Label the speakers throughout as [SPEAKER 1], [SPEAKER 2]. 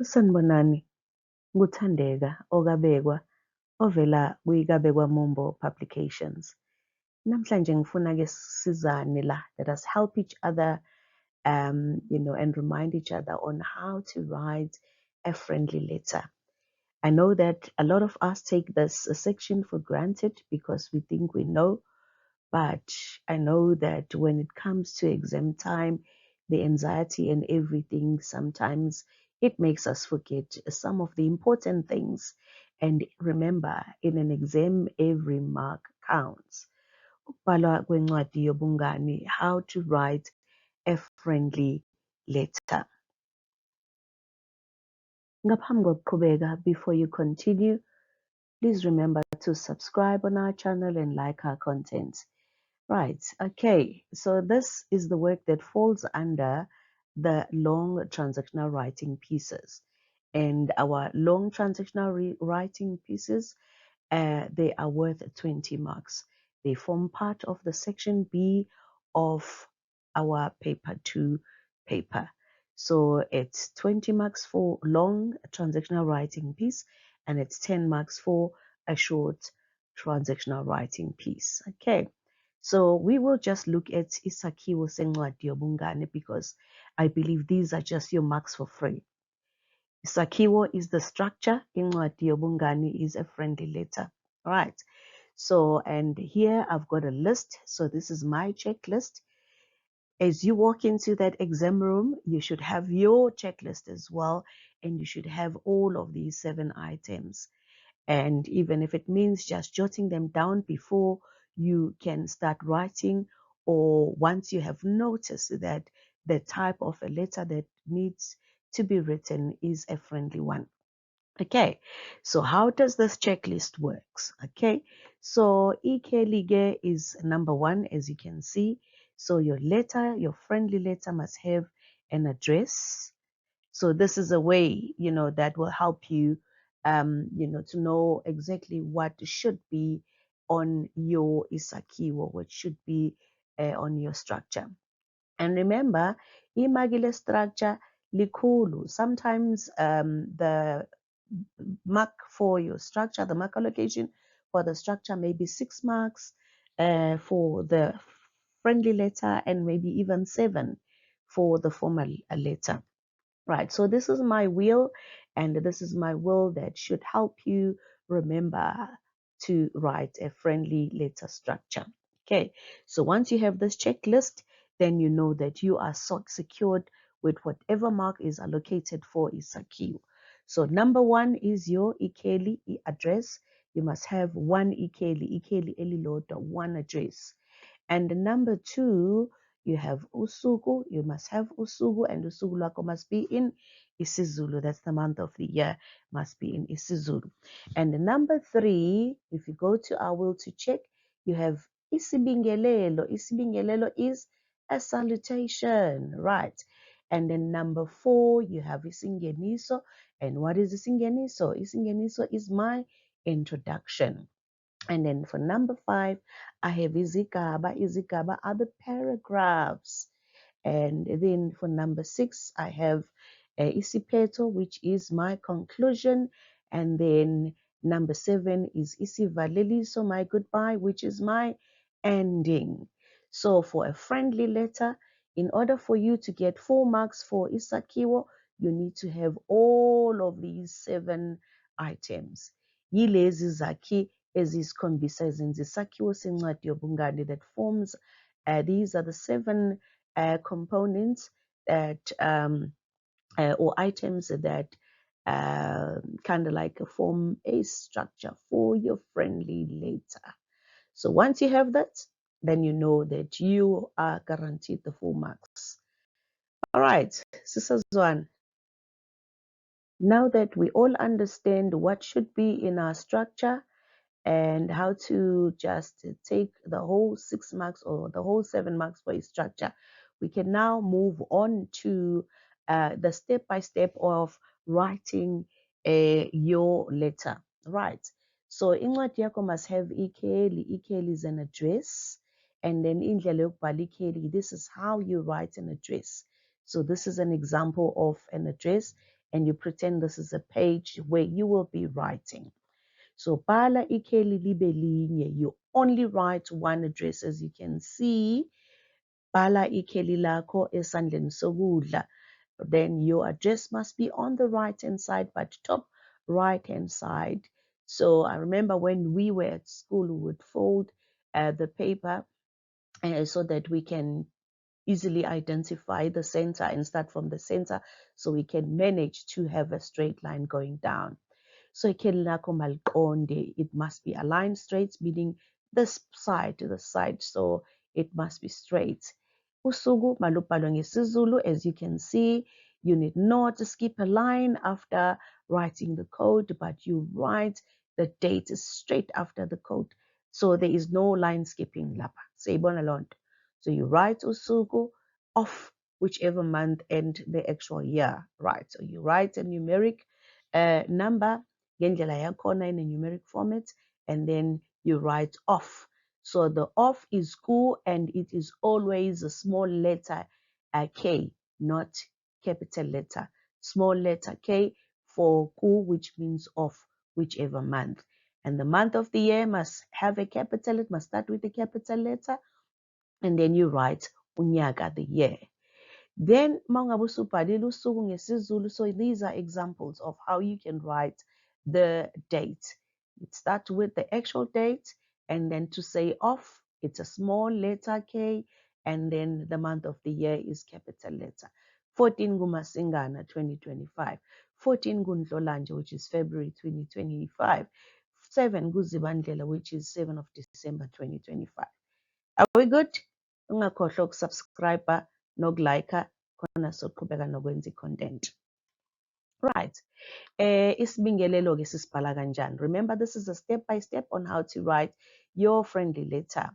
[SPEAKER 1] Sanibonani, nguthandeka okabekwa ovela kwiKabekwa Mumbo Publications. Namhlanje ngifuna-ke sisizane la. Let us help each other, and remind each other on how to write a friendly letter. I know that a lot of us take this section for granted because we think we know, but I know that when it comes to exam time, the anxiety and everything, sometimes it makes us forget some of the important things. And remember, in an exam, every mark counts. Ukubhalwa kwencwadi yobungani, how to write a friendly letter. Ngaphambi kokuqhubeka, before you continue, please remember to subscribe on our channel and like our content. Right, okay, so this is the work that falls under the long transactional writing pieces. And our long transactional writing pieces, they are worth 20 marks. They form part of the section B of our paper 2 paper. So it's 20 marks for long transactional writing piece, and it's 10 marks for a short transactional writing piece. Okay. So we will just look at isakhiwo sencwadi yobungane because I believe these are just your marks for free. Isakhiwo is the structure, incwadi yobungane is a friendly letter. All right. So, and here I've got a list. So this is my checklist. As you walk into that exam room, you should have your checklist as well, and you should have all of these 7 items. And even if it means just jotting them down before you can start writing, or once you have noticed that the type of a letter that needs to be written is a friendly one. Okay, so how does this checklist works? Okay, so Ike is number 1, as you can see. So your letter, your friendly letter must have an address. So this is a way, that will help you, to know exactly what should be on your isakhiwo, what should be on your structure. And remember, imagile structure likhulu. Sometimes the mark for your structure, the mark allocation for the structure may be 6 marks for the friendly letter, and maybe even 7 for the formal letter. Right, so this is my wheel, and this is my will that should help you remember to write a friendly letter structure. Okay, so once you have this checklist, then you know that you are secured with whatever mark is allocated for isakhiwo. So number 1 is your ikheli address. You must have 1 ikheli elilodwa, 1 address. And number 2, you have usuku. You must have usuku, and usuku lwakho must be in isiZulu. That's the month of the year, must be in isiZulu. And number 3, if you go to our will to check, you have isibingelelo. Isibingelelo is a salutation, right? And then number 4, you have isingeniso. And what is isingeniso? Isingeniso is my introduction. And then for number 5, I have izigaba. Izigaba are the paragraphs. And then for number 6, I have isiphetho, which is my conclusion. And then number 7 is isivaleliso, my goodbye, which is my ending. So for a friendly letter, in order for you to get 4 marks for isakhiwo, you need to have all of these 7 items. Yilezi zakhi ezisikhombisa ezenza isakhiwo sencwadi yobungane that forms, these are the 7 components that or items that kind of like form a structure for your friendly letter. So once you have that, then you know that you are guaranteed the 4 marks. All right, Sister Zwan. Now that we all understand what should be in our structure and how to just take the whole 6 marks or the whole 7 marks for a structure, we can now move on to the step-by-step of writing your letter. Right. So incwadi yakho must have ikheli. Ikheli is an address. And then indlela yokubhala ikheli, this is how you write an address. So this is an example of an address. and you pretend this is a page where you will be writing. So bhala ikheli libe linye. You only write one address, as you can see. Bhala ikheli lakho esandleni sokudla. Then your address must be on the right hand side, but top right hand side. So I remember when we were at school, we would fold the paper so that we can easily identify the center and start from the center, so we can manage to have a straight line going down. So ikheli lakho maliqonde, it must be aligned straight, meaning this side to the side, so it must be straight. Usuku malubhalwe ngesiZulu, as you can see. You need not to skip a line after writing the code, but you write the date straight after the code. So there is no line skipping lapha. Siyibona lonto. So you write usuku of whichever month and the actual year, right? So you write a numeric number ngendlela yakhona in a numeric format, and then you write off. So the off is ku, and it is always a small letter K, not capital letter. Small letter K for ku, which means off, whichever month. And the month of the year must have a capital, it must start with a capital letter, and then you write unyaka, the year. Then mangabe usubhalile usuku ngesiZulu, so these are examples of how you can write the date. It starts with the actual date, and then to say off, it's a small letter K, and then the month of the year is capital letter. 14 kuMasingana 2025, 14 kuNhlolanja, which is February 2025, 7 kuZibandlela, which is 7 of December 2025. Are we good? Ungakhohlwa ukusubscribe nokulike khona soqhubeka nokwenza i-content. Right. Isibingelelo-ke sisibhala kanjani? Remember, this is a step-by-step on how to write your friendly letter.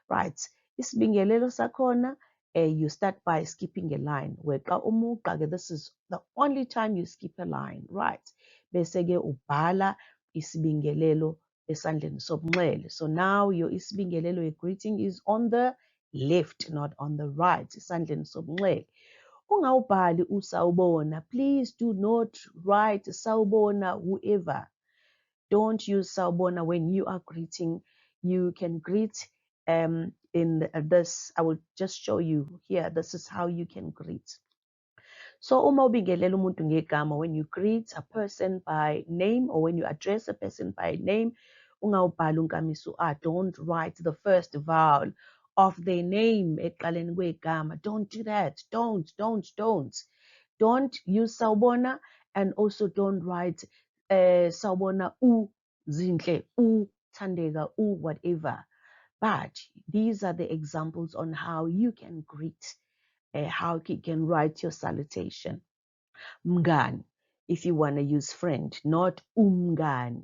[SPEAKER 1] Right. Isibingelelo sakhona, you start by skipping a line. Weqa umugqa-ke, this is the only time you skip a line. Right. Bese-ke ubhala isibingelelo esandleni sobunxele. So now your isibingelelo, your greeting is on the left, not on the right. Esandleni sobunxele. Ungawubhali usawubona. Please do not write sawubona whoever. Don't use sawubona when you are greeting. You can greet in this. I will just show you here. This is how you can greet. So uma ubingelela umuntu ngegama, when you greet a person by name, or when you address a person by name, ungawubhali unkamiso a. Don't write the first vowel of their name ekuqaleni kwegama. Don't do that. Don't. Don't use sawubona, and also don't write sawubona Zinhle, Thandeka, whatever. But these are the examples on how you can greet, how you can write your salutation. Mngani, if you want to use friend, not umngani.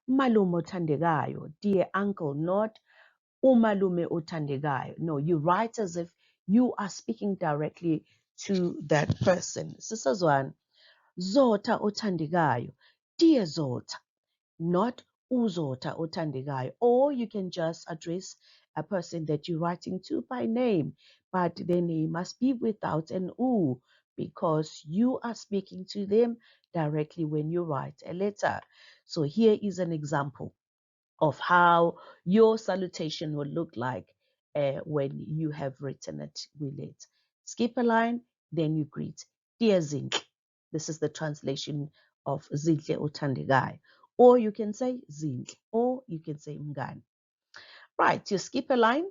[SPEAKER 1] Malume othandekayo, dear uncle, not umalume othandekayo. No, you write as if you are speaking directly to that person. Sisazwana, Zota othandekayo, dear Zota, not uzota othandekayo. Or you can just address a person that you're writing to by name, but their name must be without an u, because you are speaking to them directly when you write a letter. So here is an example of how your salutation will look like when you have written it with it. Skip a line, then you greet. Dear Zinhle. This is the translation of Zinhle Uthandekayo. Or you can say Zinhle, or you can say Mngani. Right, you skip a line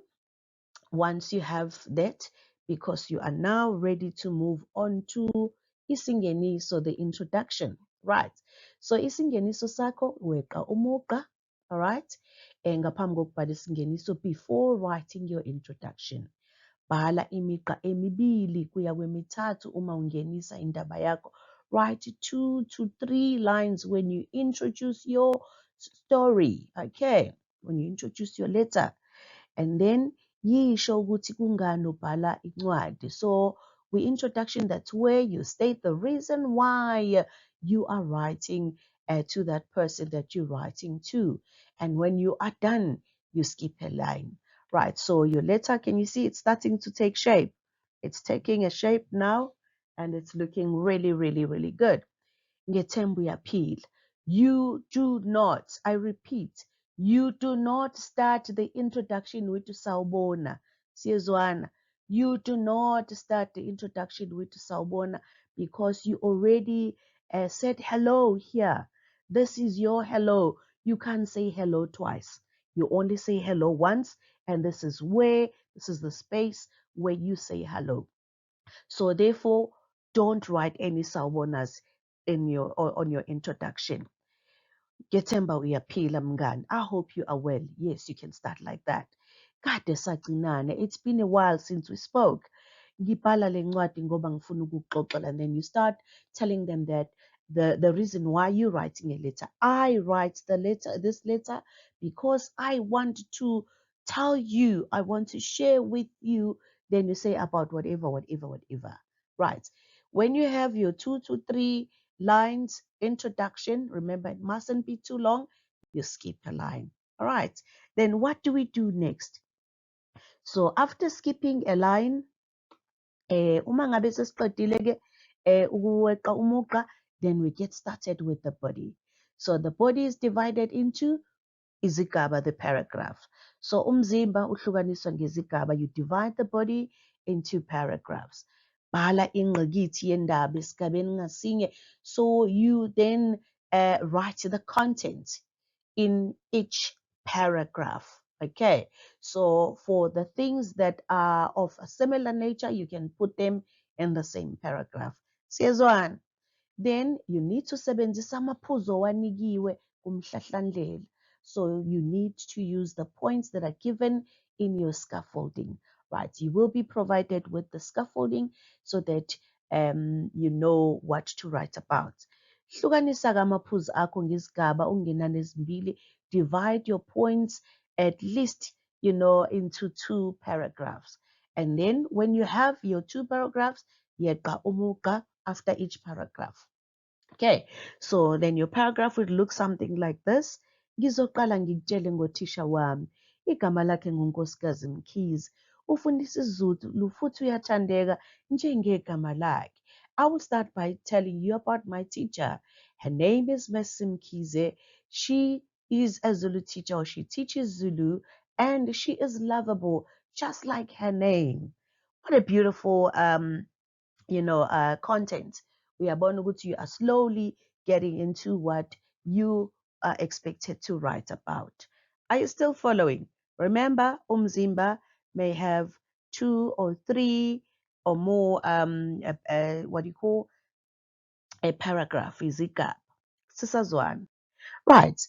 [SPEAKER 1] once you have that, because you are now ready to move on to isingeniso, the introduction. Right, so isingeniso sakho weqa umugqa. All right, ngaphambi kokubhala isingeniso, before writing your introduction, bhala imigqa emibili kuya kwemithathu uma ungenisa indaba yakho. Write 2 to 3 lines when you introduce your story. Okay, when you introduce your letter. And then yisho ukuthi kungani ubhala incwadi. So with introduction, that's where you state the reason why you are writing to that person that you're writing to. And when you are done, you skip a line. Right, so your letter, can you see it's starting to take shape? It's taking a shape now, and it's looking really, really, really good. ngethemba uyaphila. You do not, I repeat, you do not start the introduction with sawubona. Siyezwana. You do not start the introduction with sawubona because you already said hello here. This is your hello. You can't say hello twice. You only say hello once, and this is the space where you say hello. So therefore, don't write any sawonas on your introduction. Ngethemba uyaphila mngani. I hope you are well. Yes, you can start like that. Kade sagcinana. It's been a while since we spoke. Ngibhala le ncwadi ngoba ngifuna ukukuxoxela, and then you start telling them that the reason why you're writing a letter. I write this letter because I want to tell you, I want to share with you. Then you say about whatever. Right. When you have your 2 to 3 lines introduction, remember it mustn't be too long, you skip a line. All right. Then what do we do next? So after skipping a line, uma ngabe sesiqedile ke ukuweqa umugqa, then we get started with the body. So the body is divided into izigaba, the paragraph. So umzimba uhlukaniswa ngezigaba. You divide the body into paragraphs. Bhala ingqikithi yendaba esigabeni ngasinye. So you then write the content in each paragraph. Okay, so for the things that are of a similar nature, you can put them in the same paragraph. Siyezwana. Then you need to sebenzisa amaphuzu owanikiwe kumhlahlandlela. So you need to use the points that are given in your scaffolding, right? You will be provided with the scaffolding so that you know what to write about. Hlukanisa-ke amaphuzu akho ngezigaba okungenani ezimbili. Divide your points at least, into 2 paragraphs. And then when you have your 2 paragraphs, yeqa umugqa after each paragraph. Okay, so then your paragraph would look something like this. Ngizoqala ngikutshele ngothisha wami. Igama lakhe nguNkosikazi Mkhize. Ufundisa isiZulu futhi uyathandeka njengegama lakhe. I will start by telling you about my teacher. Her name is Miss Mkhize. She is a Zulu teacher, or she teaches Zulu, and she is lovable, just like her name. What a beautiful content. We are born with you are slowly getting into what you are expected to write about. Are you still following? Remember, umzimba may have 2 or 3 or more what do you call a paragraph, is it gap? Sisazwan. Right.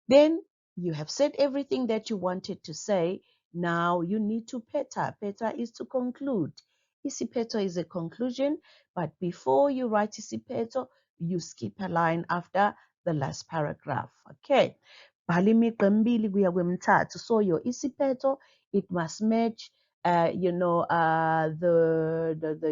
[SPEAKER 1] Then you have said everything that you wanted to say. Now you need to peta. Peta is to conclude. Isipeto is a conclusion, but before you write isipeto, you skip a line after the last paragraph. Okay. So your isipeto, it must match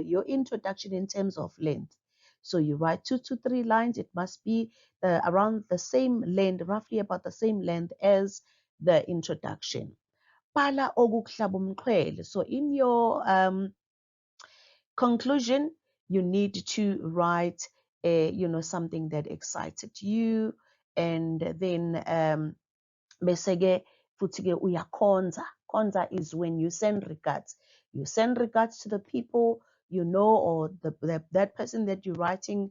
[SPEAKER 1] your introduction in terms of length. So you write 2 to 3 lines. It must be around the same length, roughly about the same length as the introduction. Bhala okukuhlaba umxhwele. So in your conclusion, you need to write something that excited you, and then bese-ke futhi-ke uyakhonza. Khonza is when you send regards. You send regards to the people or that person that you're writing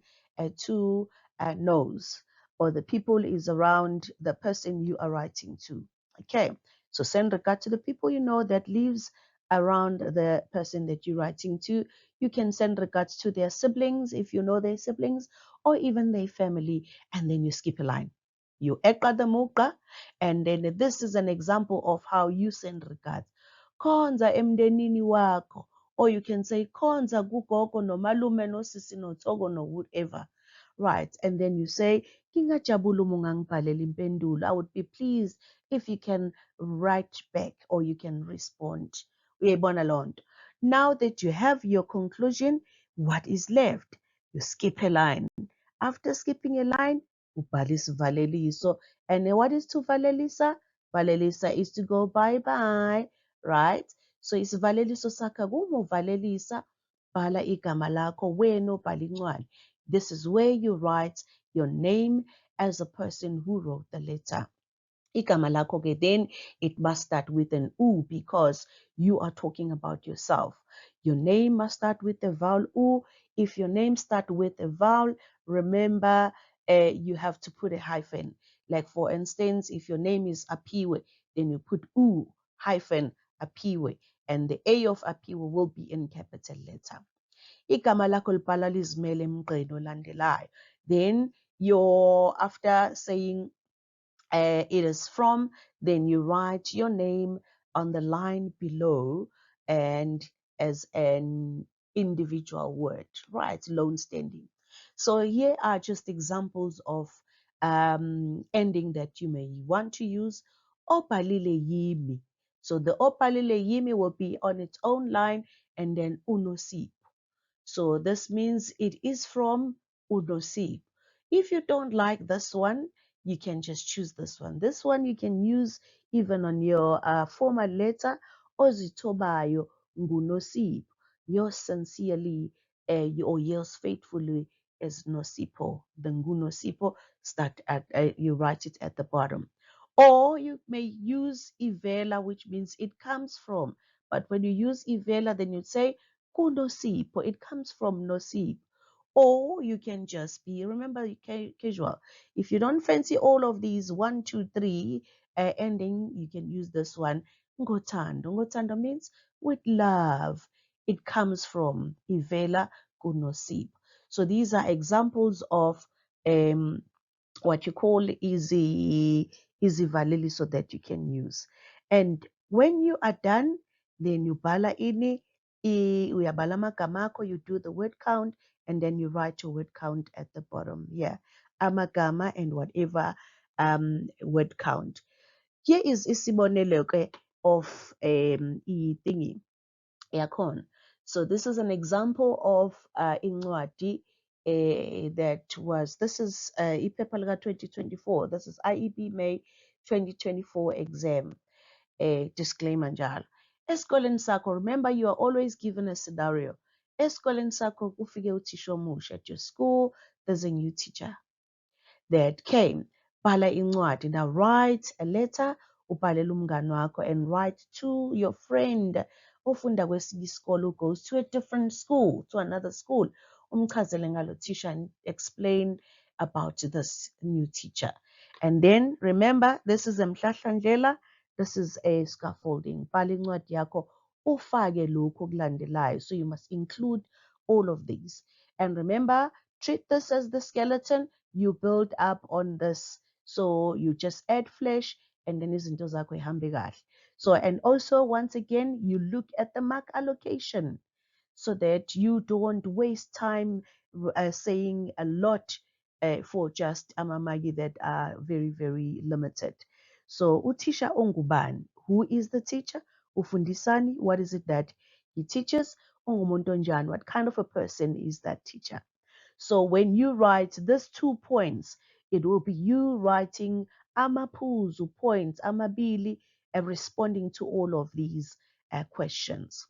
[SPEAKER 1] to knows, or the people is around the person you are writing to. Okay, so send regard to the people that lives around the person that you're writing to. You can send regards to their siblings if you know their siblings, or even their family, and then you skip a line. You eqa the muqa, and then this is an example of how you send regards. Khonza emndenini wakho, or you can say khonza kugogo nomalume nosisi nothoko no whatever. Right, and then you say ngingajabula uma ungangibhalela impendulo. I would be pleased if you can write back or you can respond. Uyayibona loo nto. Now that you have your conclusion, what is left? You skip a line. After skipping a line, ubhala isivaleliso. And what is to valelisa? Valelisa is to go bye-bye, right? So isivaleliso sakho kuma uvalelisa, bhala igama lakho, wena obhala incwadi. This is where you write your name as a person who wrote the letter. Igama lakho ke, then it must start with an U because you are talking about yourself. Your name must start with the vowel U. If your name start with a vowel, remember you have to put a hyphen. Like for instance, if your name is Apiwe, then you put U hyphen Apiwe, and the A of Apiwe will be in capital letter. Igama lakho libhala lizimele emgqeni olandelayo. Then after saying it is from, then you write your name on the line below and as an individual word, right? Lone standing. So here are just examples of ending that you may want to use. Opalile yimi. So the opalile yimi will be on its own line, and then unosip. So this means it is from Unosib. If you don't like this one, you can just choose this one. This one you can use even on your formal letter. Ozitobayo ngunosib. Yours sincerely or yours faithfully is Nosipo. The Ngunosipo start at you write it at the bottom. Or you may use Ivela, which means it comes from. But when you use Ivela, then you say kunosipho. It comes from nosip. Or you can just be, remember, casual. If you don't fancy all of these 1, 2, 3 ending, you can use this one. Ngotando. Ngotando means with love. It comes from ivela kunosip. So these are examples of what you call easy valili, so that you can use. And when you are done, then you bala ini, uyabala amagama akho, you do the word count, and then you write your word count at the bottom here. Amagama and whatever word count. Here is isibonelo of thingy yakhona. So this is an example of incwadi this is iphepha lika 2024. This is IEB May 2024 exam. Disclaimer njalo. Esikoleni sakho, remember you are always given a scenario. Esikoleni sakho kufike uthisha omusha at your school. There's a new teacher that came. Bhala incwadi. Now write a letter, ubhalele umngani wakho, and write to your friend ofunda kwesinye isikole who goes to a different school, to another school. Umchazele ngalo teacher and explain about this new teacher. And then remember, this is emhlahlandlela, this is a scaffolding. Bhala incwadi yakho, ufake lokhu okulandelayo. So you must include all of these. And remember, treat this as the skeleton. You build up on this. So you just add flesh, and then izinto zakho ihambe kahle. So, and also once again, you look at the mark allocation so that you don't waste time saying a lot for just amamagi that are very, very limited. So utisha ongubani, who is the teacher? Ufundisani, what is it that he teaches? Ongumuntu onjani, what kind of a person is that teacher? So when you write these 2 points, it will be you writing amaphuzu points, amabili, and responding to all of these questions.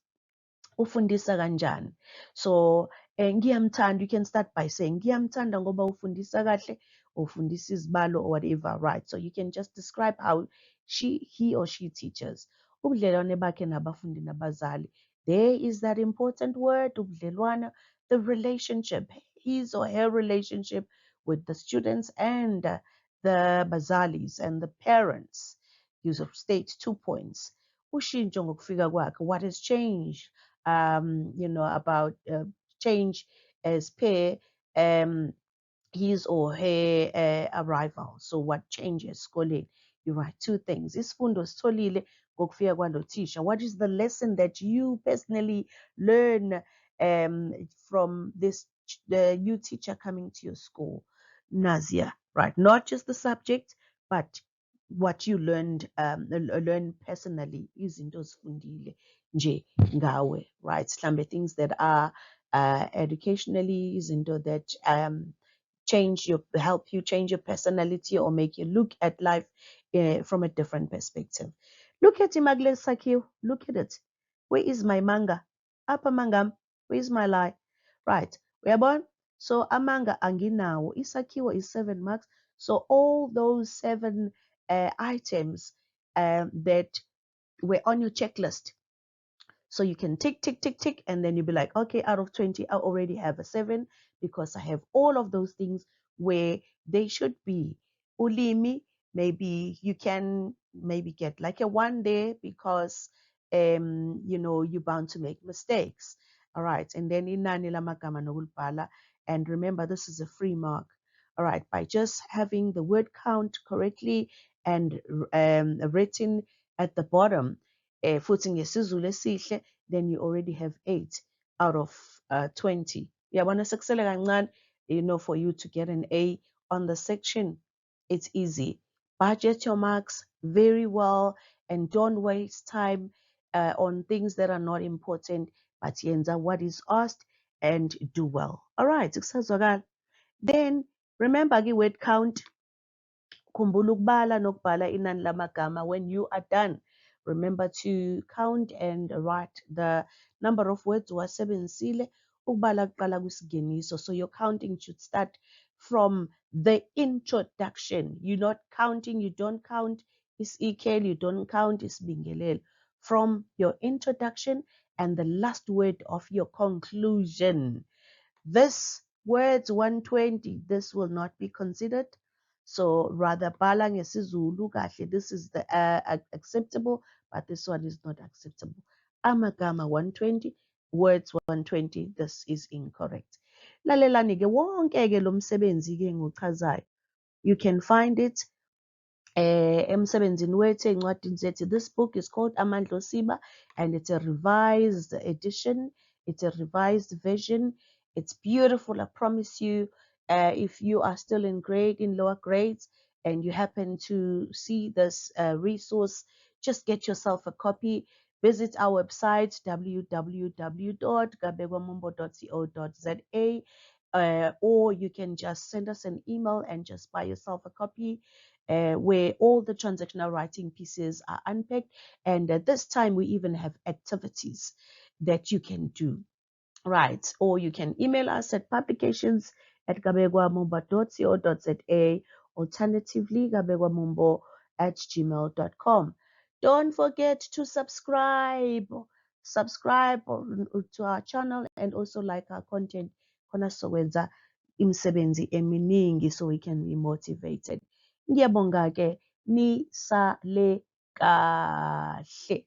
[SPEAKER 1] Ufundisa kanjani? So ngiyamthanda, you can start by saying ngiyamthanda ngoba ufundisa kahle, ufundisa izibalo or whatever, right? So you can just describe how he or she teaches. Ubudlelwane bakhe nabafundi nabazali. There is that important word, ubudlelwane, the relationship, his or her relationship with the students and the bazalis and the parents. You state 2 points. Ushintsho ngokufika kwakhe, what has changed? About change as per his or her arrival. So what changes esikoleni? You write 2 things. Isifundo sitholile ngokufika kwalo thisha. What is the lesson that you personally learn from this the new teacher coming to your school? Nazia, right? Not just the subject, but what you learned learn personally. Izinto ozifundile nje ngawe, right? Mhlambe things that are educationally, izinto that help you change your personality or make you look at life from a different perspective. Look at Imagle Sakio. Look at it. Where is my manga? Upper mangam. Where is my lie? Right. We are born. So amanga anginawo, isakhiwo is 7 marks. So all those 7 items that were on your checklist. So you can tick, tick, tick, tick, and then you'll be like, okay, out of 20, I already have a 7 because I have all of those things where they should be. Ulimi, maybe you can maybe get like a 1 there because you're bound to make mistakes. All right, and then inani lamagama nokulibhala, and remember this is a free mark. All right, by just having the word count correctly and written at the bottom, futhi ngesizulu esihle, then you already have 8 out of 20. Uyabona sekusele kancane, for you to get an A on the section. It's easy. Budget your marks very well and don't waste time on things that are not important, but yenza what is asked and do well. All right, kusazwakala. Then remember the word count. Khumbula ukubala nokubhala inani lamagama. When you are done, remember to count and write the number of words owasebenzisile ukubala kuqala kwisingeniso. So your counting should start from the introduction. You're not counting, you don't count isikheli, you don't count isibingelelo. From your introduction and the last word of your conclusion. This words 120, this will not be considered. So rather bhala ngesizulu kahle, this is the acceptable, but this one is not acceptable. Amagama 120, words 120, this is incorrect. Lalelani ke wonke ke lo msebenzi ke nguchazayo. You can find it emsebenzini wethu ey'ncwadini zethu. This book is called Amandla Osiba, and it's a revised edition. It's a revised version. It's beautiful, I promise you. If you are still in lower grades, and you happen to see this resource, just get yourself a copy. Visit our website, www.gabegwamumbo.co.za, or you can just send us an email and just buy yourself a copy. Where all the transactional writing pieces are unpacked. And at this time, we even have activities that you can do, right? Or you can email us at publications@gabegwamumbo.co.za, alternatively, gabegwamumbo@gmail.com. Don't forget to subscribe to our channel and also like our content. Khona sizokwenza imisebenzi eminingi so we can be motivated. Ngiyabonga ke, nisale kahle.